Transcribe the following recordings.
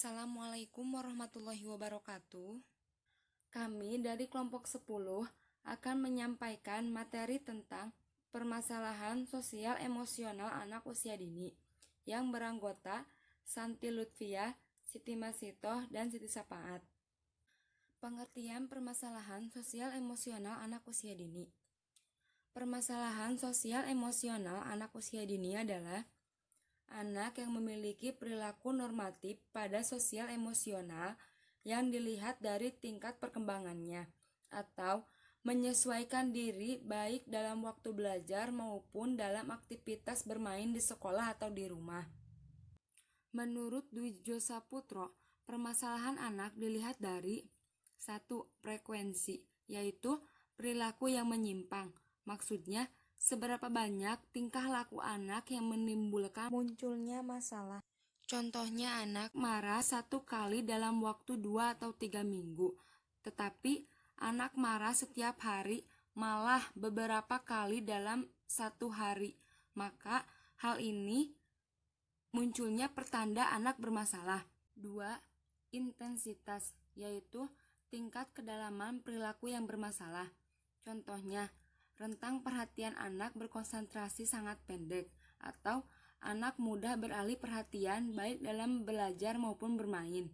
Assalamualaikum warahmatullahi wabarakatuh. Kami dari kelompok 10 akan menyampaikan materi tentang permasalahan sosial emosional anak usia dini yang beranggota Santi Lutfiah, Siti Masitoh, dan Siti Sapaat. Pengertian permasalahan sosial emosional anak usia dini. Permasalahan sosial emosional anak usia dini adalah anak yang memiliki perilaku normatif pada sosial emosional yang dilihat dari tingkat perkembangannya atau menyesuaikan diri baik dalam waktu belajar maupun dalam aktivitas bermain di sekolah atau di rumah. Menurut Dwijo Saputro, permasalahan anak dilihat dari 1. Frekuensi, yaitu perilaku yang menyimpang. Maksudnya, seberapa banyak tingkah laku anak yang menimbulkan munculnya masalah. Contohnya anak marah 1 kali dalam waktu 2 atau 3 minggu, tetapi anak marah setiap hari malah beberapa kali dalam 1 hari. Maka hal ini munculnya pertanda anak bermasalah. 2. Intensitas, yaitu tingkat kedalaman perilaku yang bermasalah. Contohnya, rentang perhatian anak berkonsentrasi sangat pendek, atau anak mudah beralih perhatian baik dalam belajar maupun bermain.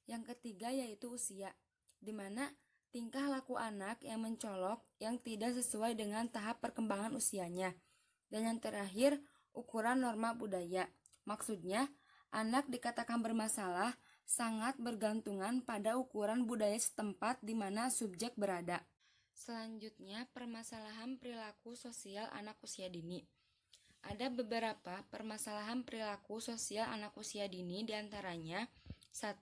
Yang ketiga yaitu usia, di mana tingkah laku anak yang mencolok yang tidak sesuai dengan tahap perkembangan usianya. Dan yang terakhir, ukuran norma budaya. Maksudnya, anak dikatakan bermasalah sangat bergantungan pada ukuran budaya setempat di mana subjek berada. Selanjutnya, permasalahan perilaku sosial anak usia dini. Ada beberapa permasalahan perilaku sosial anak usia dini, diantaranya 1.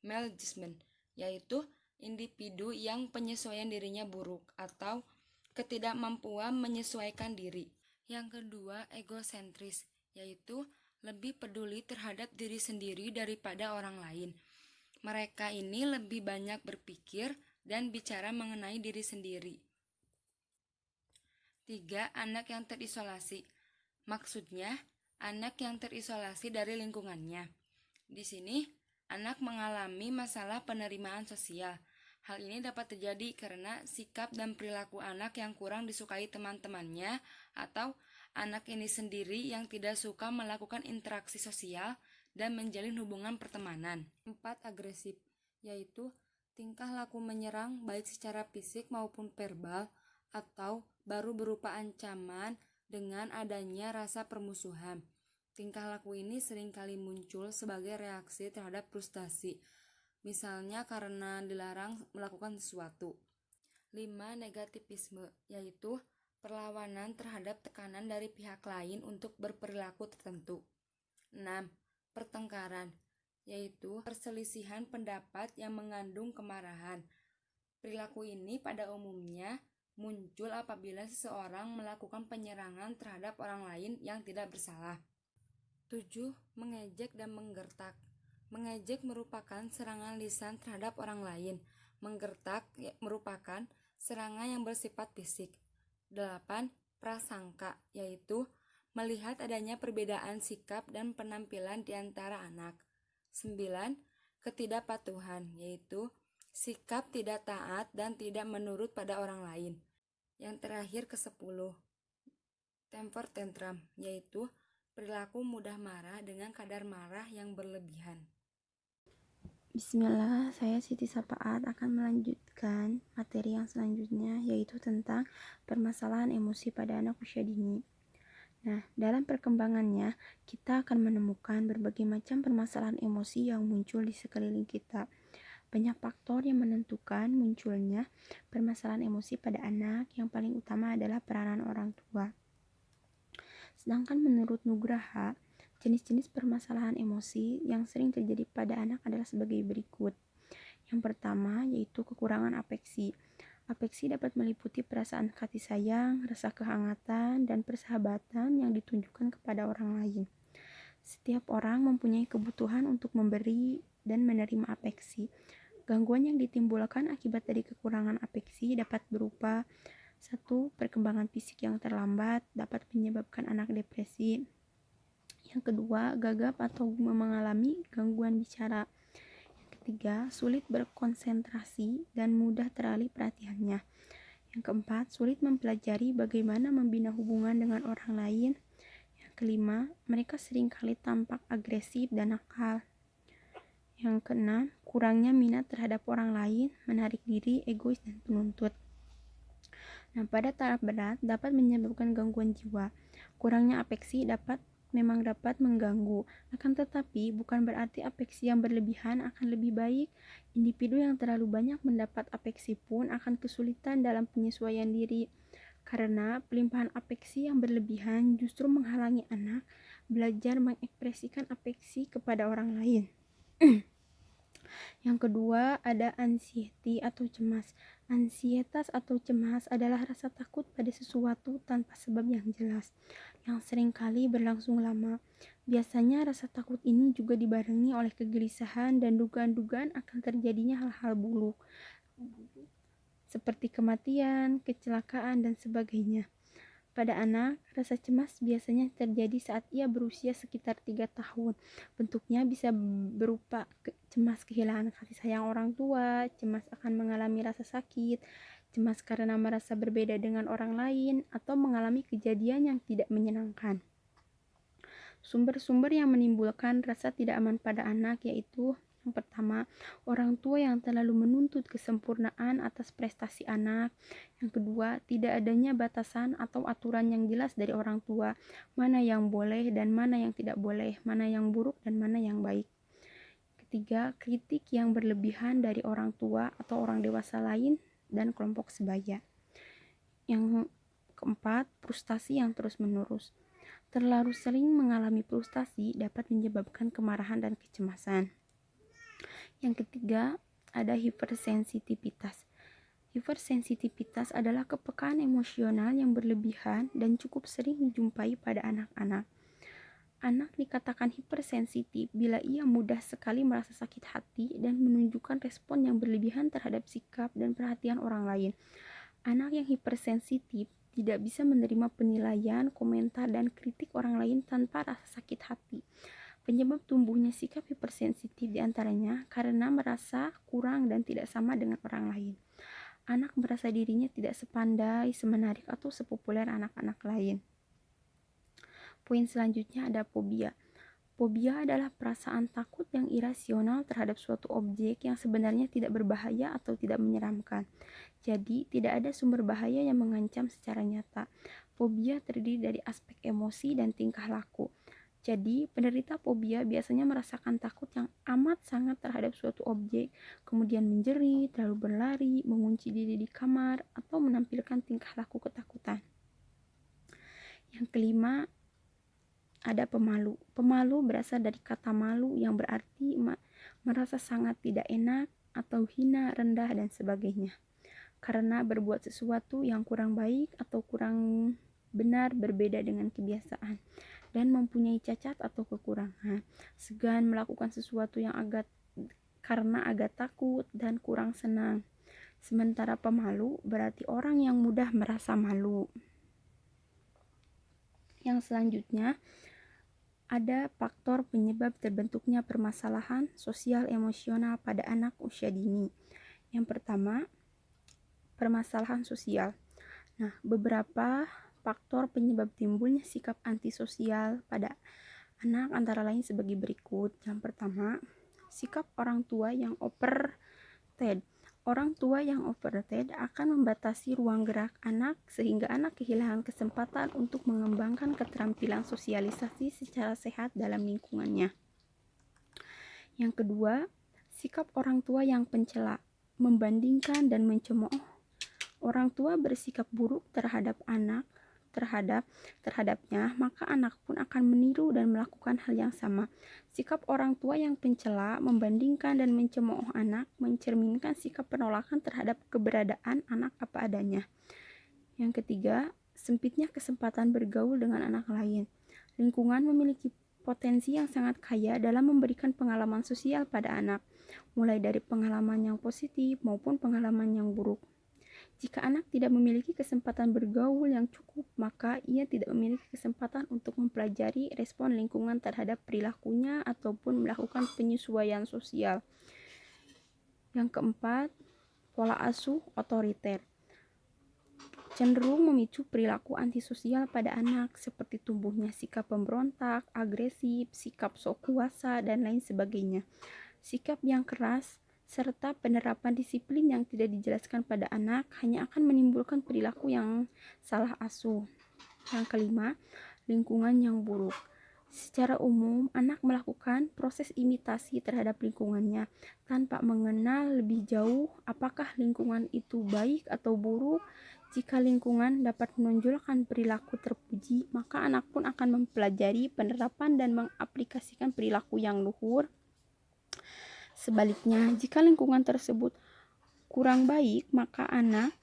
Maladjustment, yaitu individu yang penyesuaian dirinya buruk atau ketidakmampuan menyesuaikan diri. Yang kedua, egosentris, yaitu lebih peduli terhadap diri sendiri daripada orang lain. Mereka ini lebih banyak berpikir dan bicara mengenai diri sendiri. 3. Anak yang terisolasi. Maksudnya, anak yang terisolasi dari lingkungannya. Di sini, anak mengalami masalah penerimaan sosial. Hal ini dapat terjadi karena sikap dan perilaku anak yang kurang disukai teman-temannya atau anak ini sendiri yang tidak suka melakukan interaksi sosial dan menjalin hubungan pertemanan. 4. Agresif, yaitu tingkah laku menyerang baik secara fisik maupun verbal atau baru berupa ancaman dengan adanya rasa permusuhan. Tingkah laku ini seringkali muncul sebagai reaksi terhadap frustasi, misalnya karena dilarang melakukan sesuatu. 5. Negativisme, yaitu perlawanan terhadap tekanan dari pihak lain untuk berperilaku tertentu. 6. Pertengkaran, yaitu perselisihan pendapat yang mengandung kemarahan. Perilaku ini pada umumnya muncul apabila seseorang melakukan penyerangan terhadap orang lain yang tidak bersalah. 7. Mengejek dan menggertak. Mengejek merupakan serangan lisan terhadap orang lain. Menggertak merupakan serangan yang bersifat fisik. 8. Prasangka, yaitu melihat adanya perbedaan sikap dan penampilan di antara anak. 9. Ketidakpatuhan, yaitu sikap tidak taat dan tidak menurut pada orang lain. Yang terakhir ke-10. Temper tantrum, yaitu perilaku mudah marah dengan kadar marah yang berlebihan. Bismillah, saya Siti Sapaat akan melanjutkan materi yang selanjutnya, yaitu tentang permasalahan emosi pada anak usia dini. Nah, dalam perkembangannya, kita akan menemukan berbagai macam permasalahan emosi yang muncul di sekeliling kita. Banyak faktor yang menentukan munculnya permasalahan emosi pada anak. Yang paling utama adalah peranan orang tua. Sedangkan menurut Nugraha, jenis-jenis permasalahan emosi yang sering terjadi pada anak adalah sebagai berikut. Yang pertama yaitu kekurangan afeksi. Afeksi dapat meliputi perasaan kasih sayang, rasa kehangatan, dan persahabatan yang ditunjukkan kepada orang lain. Setiap orang mempunyai kebutuhan untuk memberi dan menerima afeksi. Gangguan yang ditimbulkan akibat dari kekurangan afeksi dapat berupa 1. Perkembangan fisik yang terlambat dapat menyebabkan anak depresi. Yang kedua, gagap atau mengalami gangguan bicara. Yang ketiga, sulit berkonsentrasi dan mudah teralih perhatiannya. Yang keempat, sulit mempelajari bagaimana membina hubungan dengan orang lain. Yang kelima, mereka seringkali tampak agresif dan nakal. Yang keenam, kurangnya minat terhadap orang lain, menarik diri, egois, dan penuntut. Nah, pada taraf berat dapat menyebabkan gangguan jiwa. Kurangnya afeksi memang dapat mengganggu. Akan tetapi, bukan berarti afeksi yang berlebihan akan lebih baik. Individu yang terlalu banyak mendapat afeksi pun akan kesulitan dalam penyesuaian diri. Karena pelimpahan afeksi yang berlebihan justru menghalangi anak belajar mengekspresikan afeksi kepada orang lain. Yang kedua, ada anxiety atau cemas. Ansietas atau cemas adalah rasa takut pada sesuatu tanpa sebab yang jelas, yang seringkali berlangsung lama. Biasanya rasa takut ini juga dibarengi oleh kegelisahan dan dugaan-dugaan akan terjadinya hal-hal buruk, seperti kematian, kecelakaan, dan sebagainya. Pada anak, rasa cemas biasanya terjadi saat ia berusia sekitar 3 tahun. Bentuknya bisa berupa cemas kehilangan kasih sayang orang tua, cemas akan mengalami rasa sakit, cemas karena merasa berbeda dengan orang lain, atau mengalami kejadian yang tidak menyenangkan. Sumber-sumber yang menimbulkan rasa tidak aman pada anak yaitu: yang pertama, orang tua yang terlalu menuntut kesempurnaan atas prestasi anak. Yang kedua, tidak adanya batasan atau aturan yang jelas dari orang tua, mana yang boleh dan mana yang tidak boleh, mana yang buruk dan mana yang baik. Ketiga, kritik yang berlebihan dari orang tua atau orang dewasa lain dan kelompok sebaya. Yang keempat, frustasi yang terus-menerus. Terlalu sering mengalami frustasi dapat menyebabkan kemarahan dan kecemasan. Yang ketiga, ada hipersensitivitas. Hipersensitivitas adalah kepekaan emosional yang berlebihan dan cukup sering dijumpai pada anak-anak. Anak dikatakan hipersensitif bila ia mudah sekali merasa sakit hati dan menunjukkan respon yang berlebihan terhadap sikap dan perhatian orang lain. Anak yang hipersensitif tidak bisa menerima penilaian, komentar, dan kritik orang lain tanpa rasa sakit hati. Penyebab tumbuhnya sikap hipersensitif diantaranya karena merasa kurang dan tidak sama dengan orang lain. Anak merasa dirinya tidak sepandai, semenarik, atau sepopuler anak-anak lain. Poin selanjutnya ada fobia. Fobia adalah perasaan takut yang irasional terhadap suatu objek yang sebenarnya tidak berbahaya atau tidak menyeramkan. Jadi, tidak ada sumber bahaya yang mengancam secara nyata. Fobia terdiri dari aspek emosi dan tingkah laku. Jadi, penderita fobia biasanya merasakan takut yang amat sangat terhadap suatu objek, kemudian menjerit, lalu berlari, mengunci diri di kamar, atau menampilkan tingkah laku ketakutan. Yang kelima, ada pemalu. Pemalu berasal dari kata malu yang berarti merasa sangat tidak enak atau hina, rendah, dan sebagainya. Karena berbuat sesuatu yang kurang baik atau kurang benar berbeda dengan kebiasaan dan mempunyai cacat atau kekurangan, segan melakukan sesuatu yang karena agak takut dan kurang senang. Sementara pemalu berarti orang yang mudah merasa malu. Yang selanjutnya ada faktor penyebab terbentuknya permasalahan sosial emosional pada anak usia dini. Yang pertama, permasalahan sosial. Nah, beberapa faktor penyebab timbulnya sikap antisosial pada anak antara lain sebagai berikut. Yang pertama, sikap orang tua yang overrated. Orang tua yang overrated akan membatasi ruang gerak anak sehingga anak kehilangan kesempatan untuk mengembangkan keterampilan sosialisasi secara sehat dalam lingkungannya. Yang kedua, sikap orang tua yang pencela, membandingkan dan mencemooh. Orang tua bersikap buruk terhadap terhadapnya, maka anak pun akan meniru dan melakukan hal yang sama. Sikap orang tua yang pencela, membandingkan dan mencemooh anak mencerminkan sikap penolakan terhadap keberadaan anak apa adanya. Yang ketiga, sempitnya kesempatan bergaul dengan anak lain. Lingkungan memiliki potensi yang sangat kaya dalam memberikan pengalaman sosial pada anak, mulai dari pengalaman yang positif maupun pengalaman yang buruk. Jika anak tidak memiliki kesempatan bergaul yang cukup, maka ia tidak memiliki kesempatan untuk mempelajari respon lingkungan terhadap perilakunya ataupun melakukan penyesuaian sosial. Yang keempat, pola asuh otoriter cenderung memicu perilaku antisosial pada anak seperti tumbuhnya sikap pemberontak, agresif, sikap sok kuasa, dan lain sebagainya. Sikap yang keras serta penerapan disiplin yang tidak dijelaskan pada anak hanya akan menimbulkan perilaku yang salah asuh. Yang kelima, lingkungan yang buruk. Secara umum, anak melakukan proses imitasi terhadap lingkungannya tanpa mengenal lebih jauh apakah lingkungan itu baik atau buruk. Jika lingkungan dapat menonjolkan perilaku terpuji, maka anak pun akan mempelajari penerapan dan mengaplikasikan perilaku yang luhur. Sebaliknya, jika lingkungan tersebut kurang baik, maka anak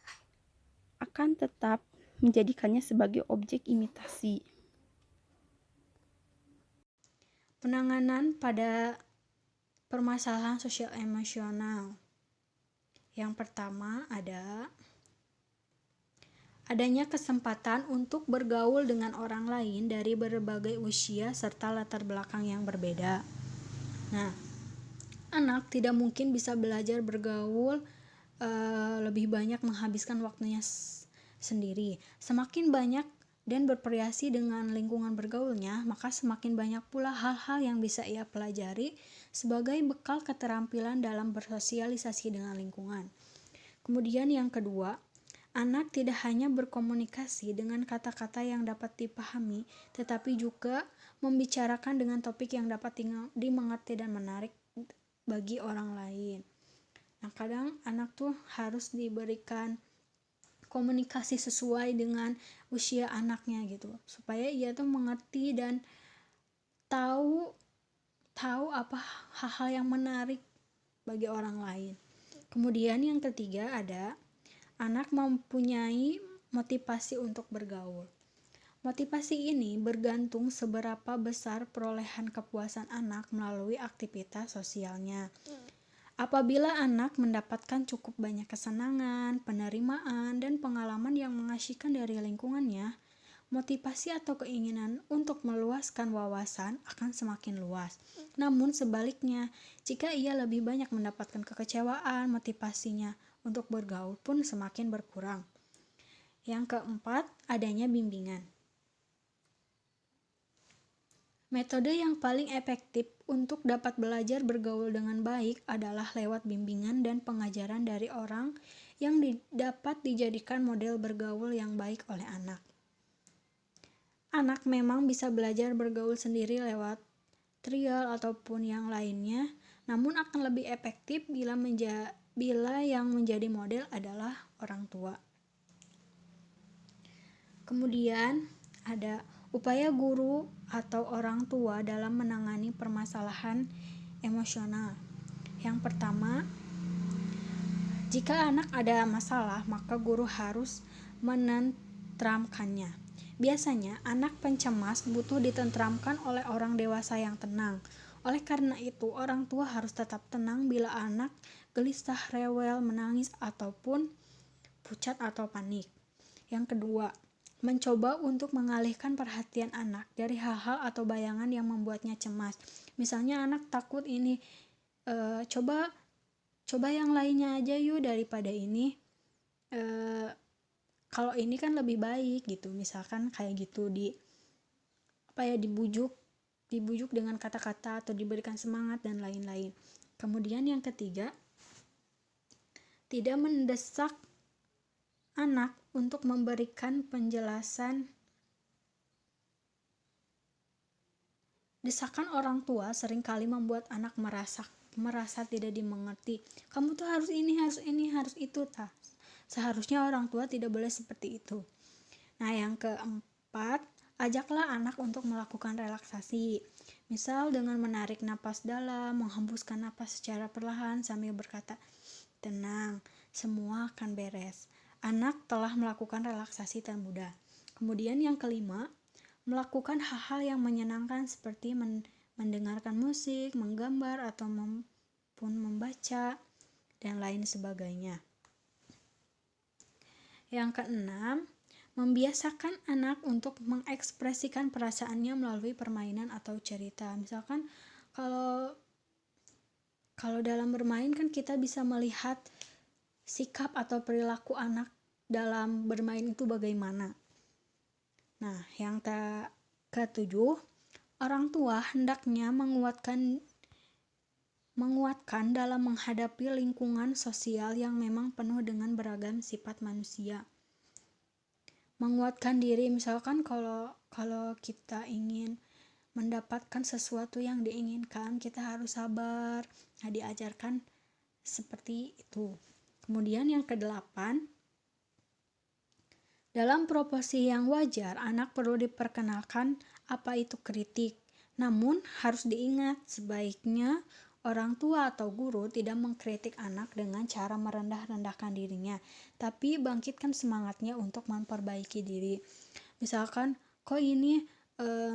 akan tetap menjadikannya sebagai objek imitasi. Penanganan pada permasalahan sosial emosional. Yang pertama adanya kesempatan untuk bergaul dengan orang lain dari berbagai usia serta latar belakang yang berbeda. Nah, anak tidak mungkin bisa belajar bergaul lebih banyak menghabiskan waktunya sendiri. Semakin banyak dan bervariasi dengan lingkungan bergaulnya, maka semakin banyak pula hal-hal yang bisa ia pelajari sebagai bekal keterampilan dalam bersosialisasi dengan lingkungan. Kemudian yang kedua, anak tidak hanya berkomunikasi dengan kata-kata yang dapat dipahami, tetapi juga membicarakan dengan topik yang dapat dimengerti dan menarik bagi orang lain. Nah, kadang anak tuh harus diberikan komunikasi sesuai dengan usia anaknya gitu, supaya ia tuh mengerti dan tahu apa hal-hal yang menarik bagi orang lain. Kemudian yang ketiga anak mempunyai motivasi untuk bergaul. Motivasi ini bergantung seberapa besar perolehan kepuasan anak melalui aktivitas sosialnya. Apabila anak mendapatkan cukup banyak kesenangan, penerimaan, dan pengalaman yang mengasyikkan dari lingkungannya, motivasi atau keinginan untuk meluaskan wawasan akan semakin luas. Namun sebaliknya, jika ia lebih banyak mendapatkan kekecewaan, motivasinya untuk bergaul pun semakin berkurang. Yang keempat, adanya bimbingan. Metode yang paling efektif untuk dapat belajar bergaul dengan baik adalah lewat bimbingan dan pengajaran dari orang yang dapat dijadikan model bergaul yang baik oleh anak. Anak memang bisa belajar bergaul sendiri lewat trial ataupun yang lainnya, namun akan lebih efektif bila yang menjadi model adalah orang tua. Kemudian ada upaya guru atau orang tua dalam menangani permasalahan emosional. Yang pertama, jika anak ada masalah, maka guru harus menenteramkannya. Biasanya, anak pencemas butuh ditentramkan oleh orang dewasa yang tenang. Oleh karena itu, orang tua harus tetap tenang bila anak gelisah, rewel, menangis, ataupun pucat atau panik. Yang kedua, mencoba untuk mengalihkan perhatian anak dari hal-hal atau bayangan yang membuatnya cemas. Misalnya anak takut ini, coba yang lainnya aja yuk daripada ini. Kalau ini kan lebih baik gitu. Misalkan kayak gitu dibujuk dengan kata-kata atau diberikan semangat dan lain-lain. Kemudian yang ketiga, tidak mendesak anak untuk memberikan penjelasan. Desakan orang tua seringkali membuat anak merasa tidak dimengerti. Kamu tuh harus ini, harus itu. Seharusnya orang tua tidak boleh seperti itu. Nah, yang keempat, ajaklah anak untuk melakukan relaksasi. Misal dengan menarik napas dalam, menghembuskan napas secara perlahan sambil berkata, "Tenang, semua akan beres." Anak telah melakukan relaksasi termudah. Kemudian yang kelima, melakukan hal-hal yang menyenangkan seperti mendengarkan musik, menggambar, atau membaca, dan lain sebagainya. Yang keenam, membiasakan anak untuk mengekspresikan perasaannya melalui permainan atau cerita. Misalkan kalau dalam bermain kan kita bisa melihat sikap atau perilaku anak dalam bermain itu bagaimana. Nah, yang ketujuh, orang tua hendaknya menguatkan dalam menghadapi lingkungan sosial yang memang penuh dengan beragam sifat manusia. Menguatkan diri, misalkan kalau kita ingin mendapatkan sesuatu yang diinginkan, kita harus sabar. Nah, diajarkan seperti itu. Kemudian yang kedelapan, dalam proporsi yang wajar, anak perlu diperkenalkan apa itu kritik. Namun harus diingat, sebaiknya orang tua atau guru tidak mengkritik anak dengan cara merendah-rendahkan dirinya, tapi bangkitkan semangatnya untuk memperbaiki diri. Misalkan, kok ini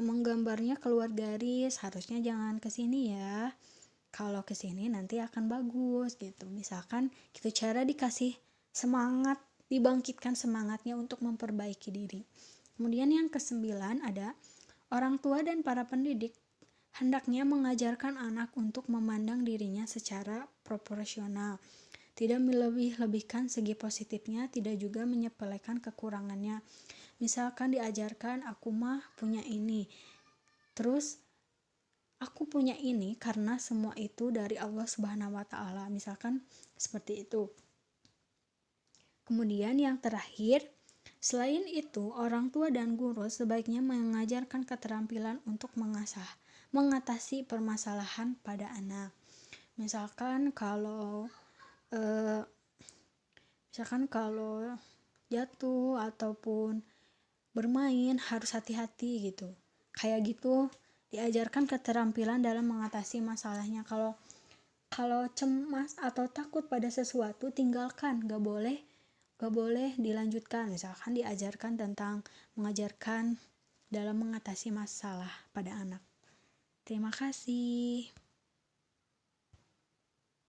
menggambarnya keluar garis, harusnya jangan kesini ya. Kalau kesini nanti akan bagus gitu. Misalkan gitu, cara dikasih semangat, dibangkitkan semangatnya untuk memperbaiki diri. Kemudian yang kesembilan ada, orang tua dan para pendidik hendaknya mengajarkan anak untuk memandang dirinya secara proporsional. Tidak melebih-lebihkan segi positifnya, tidak juga menyepelekan kekurangannya. Misalkan diajarkan, aku mah punya ini, terus aku punya ini karena semua itu dari Allah Subhanahu wa Ta'ala. Misalkan seperti itu. Kemudian yang terakhir, selain itu, orang tua dan guru sebaiknya mengajarkan keterampilan untuk mengatasi permasalahan pada anak. Misalkan kalau jatuh ataupun bermain harus hati-hati gitu. Kayak gitu, diajarkan keterampilan dalam mengatasi masalahnya. Kalau cemas atau takut pada sesuatu, tinggalkan, gak boleh dilanjutkan. Misalkan diajarkan tentang mengajarkan dalam mengatasi masalah pada anak. Terima kasih.